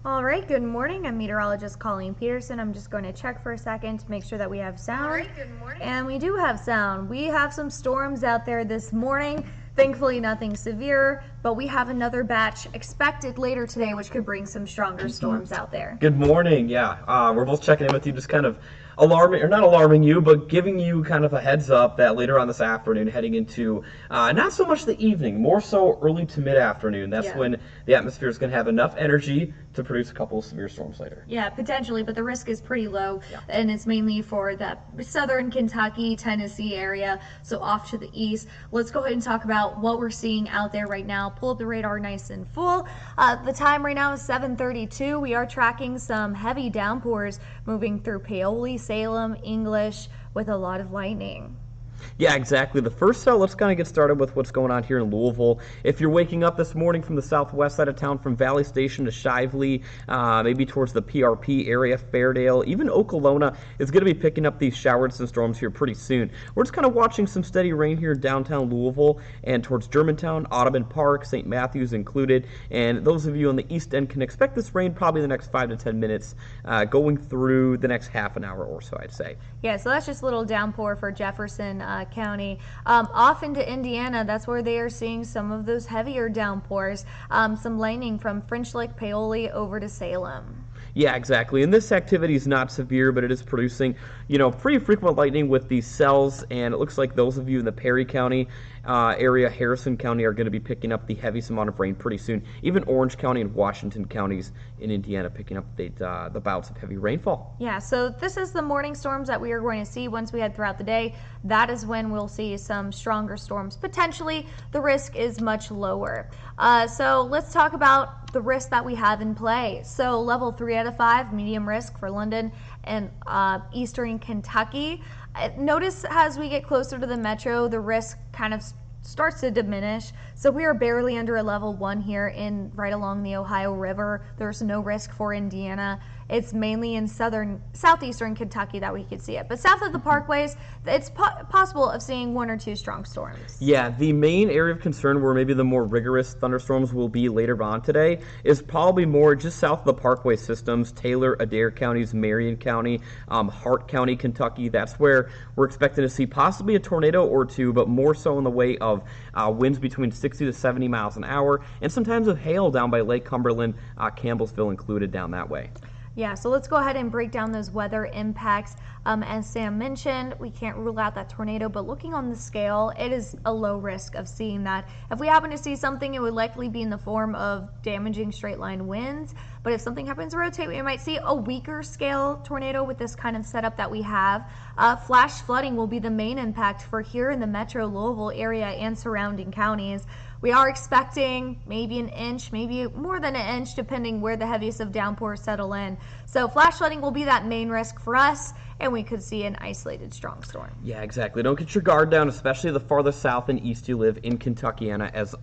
All right, good morning. I'm meteorologist Colleen Peterson. I'm just going to check for a second to make sure that we have sound. All right, good morning. And we do have sound. We have some storms out there this morning. Thankfully, nothing severe, but we have another batch expected later today, which could bring some stronger storms out there. Good morning. Yeah, we're both checking in with you, just kind of alarming, or not alarming you, but giving you kind of a heads up that later on this afternoon, heading into not so much the evening, more so early to mid-afternoon. That's when the atmosphere is going to have enough energy to produce a couple of severe storms later. Yeah, potentially, but the risk is pretty low, and it's mainly for that southern Kentucky, Tennessee area, so off to the east. Let's go ahead and talk about what we're seeing out there right now. Pull up the radar nice and full. The time right now is 7:32. We are tracking some heavy downpours moving through Paoli, Salem, English, with a lot of lightning. Yeah, exactly. The first let's kind of get started with what's going on here in Louisville. If you're waking up this morning from the southwest side of town, from Valley Station to Shively, maybe towards the PRP area, Fairdale, even Okolona is going to be picking up these showers and storms here pretty soon. We're just kind of watching some steady rain here in downtown Louisville and towards Germantown, Audubon Park, St. Matthews included. And those of you on the east end can expect this rain probably in the next 5 to 10 minutes, going through the next half an hour or so, I'd say. Yeah, so that's just a little downpour for Jefferson County. Off into Indiana, that's where they are seeing some of those heavier downpours. Some lightning from French Lick, Paoli over to Salem. Yeah, exactly. And this activity is not severe, but it is producing, pretty frequent lightning with these cells. And it looks like those of you in the Perry County area, Harrison County, are going to be picking up the heaviest amount of rain pretty soon. Even Orange County and Washington counties in Indiana picking up the bouts of heavy rainfall. Yeah, so this is the morning storms that we are going to see once we head throughout the day. That is when we'll see some stronger storms. Potentially, the risk is much lower. So let's talk about the risk that we have in play. So level 3 out of 5, medium risk for London and eastern Kentucky. Notice as we get closer to the metro, the risk kind of starts to diminish. So we are barely under a level 1 here right along the Ohio River. There's no risk for Indiana. It's mainly in southeastern Kentucky that we could see it. But south of the parkways, it's possible of seeing 1 or 2 strong storms. Yeah, the main area of concern where maybe the more rigorous thunderstorms will be later on today is probably more just south of the parkway systems, Taylor, Adair counties, Marion County, Hart County, Kentucky. That's where we're expecting to see possibly a tornado or 2, but more so in the way of winds between 60 to 70 miles an hour, and sometimes with hail down by Lake Cumberland, Campbellsville included down that way. Yeah, so let's go ahead and break down those weather impacts. As Sam mentioned, we can't rule out that tornado, but looking on the scale, it is a low risk of seeing that. If we happen to see something, it would likely be in the form of damaging straight line winds. But if something happens to rotate, we might see a weaker scale tornado with this kind of setup that we have. Flash flooding will be the main impact for here in the metro Louisville area and surrounding counties. We are expecting maybe an inch, maybe more than an inch, depending where the heaviest of downpours settle in. So flash flooding will be that main risk for us, and we could see an isolated strong storm. Yeah, exactly. Don't get your guard down, especially the farther south and east you live in Kentuckiana, as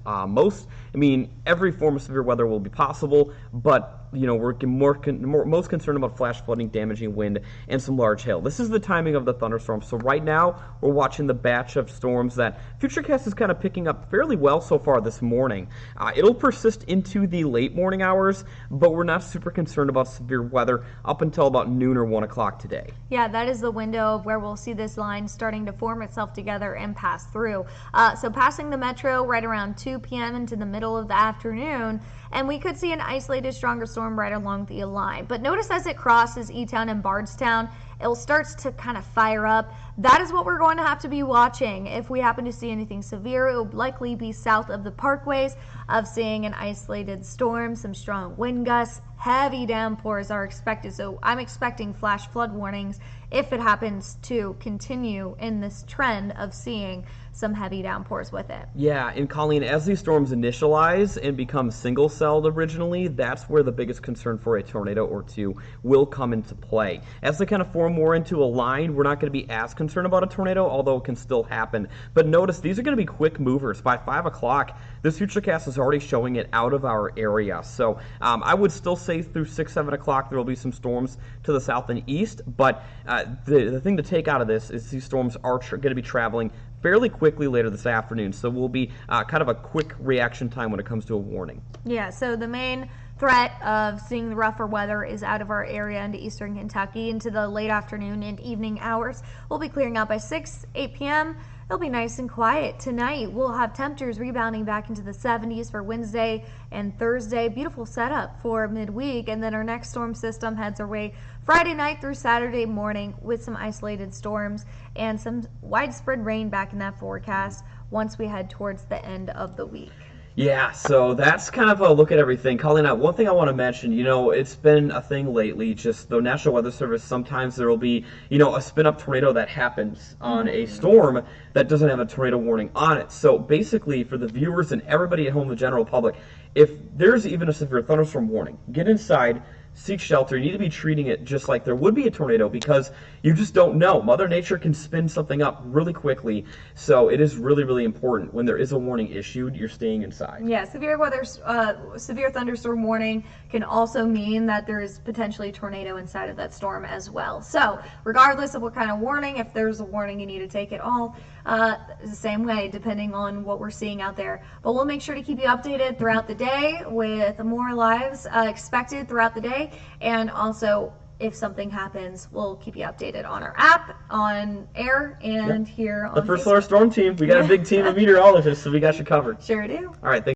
every form of severe weather will be possible, but we're most concerned about flash flooding, damaging wind, and some large hail. This is the timing of the thunderstorm. So right now, we're watching the batch of storms that Futurecast is kind of picking up fairly well so far this morning. It'll persist into the late morning hours, but we're not super concerned about severe weather up until about noon or 1 o'clock today. Yeah, that is the window of where we'll see this line starting to form itself together and pass through. So passing the metro right around 2 p.m. into the middle of the afternoon, and we could see an isolated stronger storm right along the line. But notice as it crosses E-Town and Bardstown, it starts to kind of fire up. That is what we're going to have to be watching. If we happen to see anything severe, it will likely be south of the parkways of seeing an isolated storm, some strong wind gusts, heavy downpours are expected. So I'm expecting flash flood warnings if it happens to continue in this trend of seeing some heavy downpours with it. Yeah, and Colleen, as these storms initialize and become single-celled originally, that's where the biggest concern for a tornado or 2 will come into play. As they kind of form more into a line, we're not going to be as concerned about a tornado, although it can still happen. But notice, these are going to be quick movers. By 5 o'clock, this Futurecast is already showing it out of our area. So I would still say through 6, 7 o'clock, there will be some storms to the south and east, but the thing to take out of this is these storms are going to be traveling fairly quickly later this afternoon, so we'll be kind of a quick reaction time when it comes to a warning. Yeah, so the main threat of seeing the rougher weather is out of our area into eastern Kentucky into the late afternoon and evening hours. We'll be clearing out by 8 p.m. It'll be nice and quiet. Tonight, we'll have temperatures rebounding back into the 70s for Wednesday and Thursday. Beautiful setup for midweek. And then our next storm system heads our way Friday night through Saturday morning with some isolated storms and some widespread rain back in that forecast once we head towards the end of the week. Yeah, so that's kind of a look at everything. Colleen, one thing I want to mention, it's been a thing lately, just the National Weather Service, sometimes there will be, a spin-up tornado that happens on a storm that doesn't have a tornado warning on it. So basically, for the viewers and everybody at home, the general public, if there's even a severe thunderstorm warning, get inside, seek shelter. You need to be treating it just like there would be a tornado because you just don't know. Mother Nature can spin something up really quickly, so it is really, really important when there is a warning issued, you're staying inside. Yeah, severe thunderstorm warning can also mean that there is potentially a tornado inside of that storm as well. So regardless of what kind of warning, if there's a warning, you need to take it all the same way, depending on what we're seeing out there. But we'll make sure to keep you updated throughout the day with more lives expected throughout the day. And also, if something happens, we'll keep you updated on our app, on air, and here on the First Facebook. Alert Storm Team. We got a big team of meteorologists, so we got you covered. Sure do. All right, thanks.